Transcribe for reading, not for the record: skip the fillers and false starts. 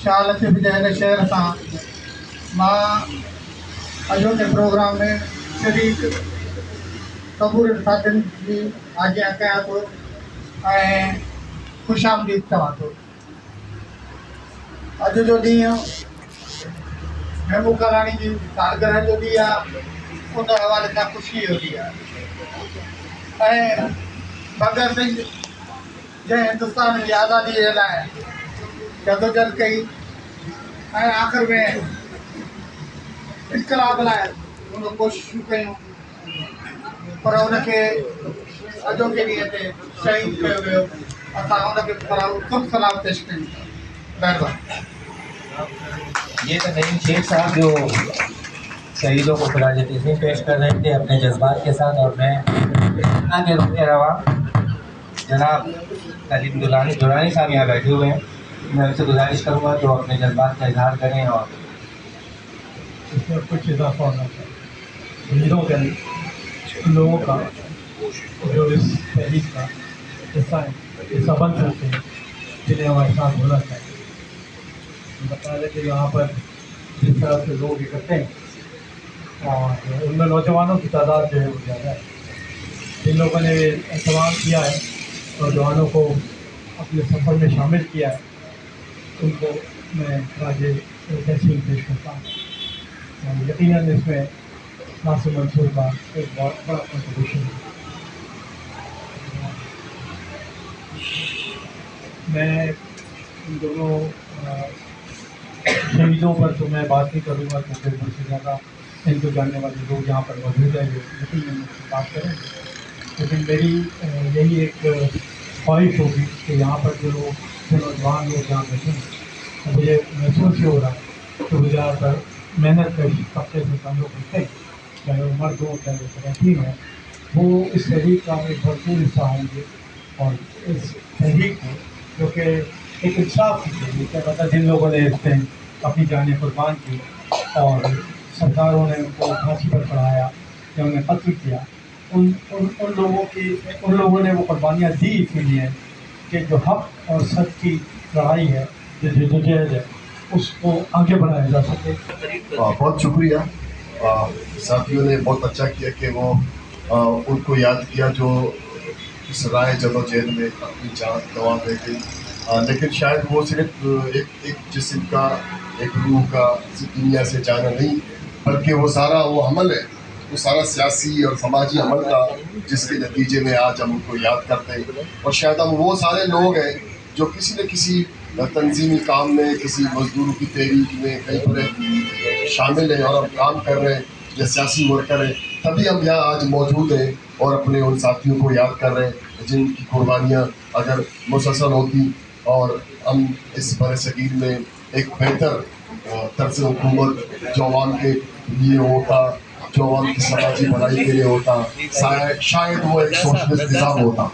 शाह लतीफ़ जे हिन शहर सां मां अॼोके प्रोग्राम में शरीक क़बूल साथियुनि जी आज्ञा कयां थो ऐं ख़ुशि आमदीद चवां थो। अॼु जो ॾींहुं महबूब कराणी जी सालगिरह जो ॾींहुं आहे, उन हवाले सां ख़ुशी जो ॾींहुं आहे। ऐं भगत सिंह जंहिं हिंदुस्तान जी आज़ादी जे लाइ जदोजहद कई ऐं आख़िर में इनकलाब लाइ उन कोशिशूं कयूं, पर उनखे अॼोके ॾींहं ते शहीद कयो वियो। असां उनखे तुम सलाम पेश कयूं। महिरबानी। ये तो नईम शेख साहब जो शहीदों को खिराज तहसीन पेश कर रहे थे अपने जज्बात के साथ, और मैं आगे रुकने रहा जनाब सलीम दुरानी साहब यहाँ बैठे हुए हैं। मैं उनसे गुजारिश करूँगा जो अपने जज्बात का इजहार करें और इसमें कुछ इजाफा होना चाहिए। वीरों के उन लोगों का जो इस तहरीक का हिस्सा बन सकते हैं, जिन्हें हमारे साथ होना चाहिए। बता दें कि यहाँ पर जिस तरह से लोग इकट्ठे हैं और उनमें नौजवानों की तादाद जो है वो ज़्यादा है। जिन लोगों ने एहतमाम किया है, नौजवानों को अपने सफ़र में शामिल किया है, उनको मैं राजे तहसीन पेश करता हूँ। यकीनन इसमें नासिर मंसूर का एक बहुत बड़ा कंट्रीब्यूशन है। मैं इन दोनों शहीदों पर तो मैं बात नहीं करूँगा, क्योंकि मुझसे ज़्यादा इनको जानने वाले लोग यहाँ पर मौजूद हैं जो यकीनन मुझसे बात करेंगे। लेकिन मेरी यही एक ख्वाहिश होगी कि यहाँ पर जो नौजवान लोग यहाँ बैठे हैं, मुझे महसूस ही हो रहा है कि वो ज़्यादातर मेहनत कर तबके से ताल्लुक़ रखते हैं, चाहे वो मर्द हो चाहे वो ख़वातीन हो, वो इस तहरीक का एक भरपूर हिस्सा होंगे। और इस तहरीक को जो कि एक इंसाफ की तहरीक है, मतलब जिन लोगों ने इसमें अपनी जानें कुर्बान की और सरकारों ने उनको फांसी पर चढ़ाया या उन्हें कत्ल किया, उन लोगों ने वो कुर्बानियाँ दी इसलिए कि जो हक़ और सच की लड़ाई है, जो जदोजहद है, उसको आगे बढ़ाया जा सके। बहुत शुक्रिया। साथियों ने बहुत अच्छा किया कि वो उनको याद किया जो इस राह जदोजहद में अपनी जान गंवा दे गई। लेकिन शायद वो सिर्फ एक जिस्म का, एक रूह का इस दुनिया से जाना नहीं, बल्कि वो सारा वो अमल है, वो सारा सियासी और समाजी अमल का, जिसके नतीजे में आज हम उनको याद करते हैं। और शायद हम वो सारे लोग हैं जो किसी न किसी तंजीमी काम में, किसी मजदूरों की तहरीक में कहीं पर शामिल हैं और हम काम कर रहे हैं या सियासी वर्कर हैं, तभी हम यहाँ आज मौजूद हैं और अपने उन साथियों को याद कर रहे हैं जिनकी कुर्बानियाँ अगर मुसलसल होती और हम इस बरसगीर में एक बेहतर तर्ज हुकूमत जो अवाम के लिए होता, जो अवाम की समाजी भलाई के लिए होता, शायद वो एक सोशलिस्ट निज़ाम होता।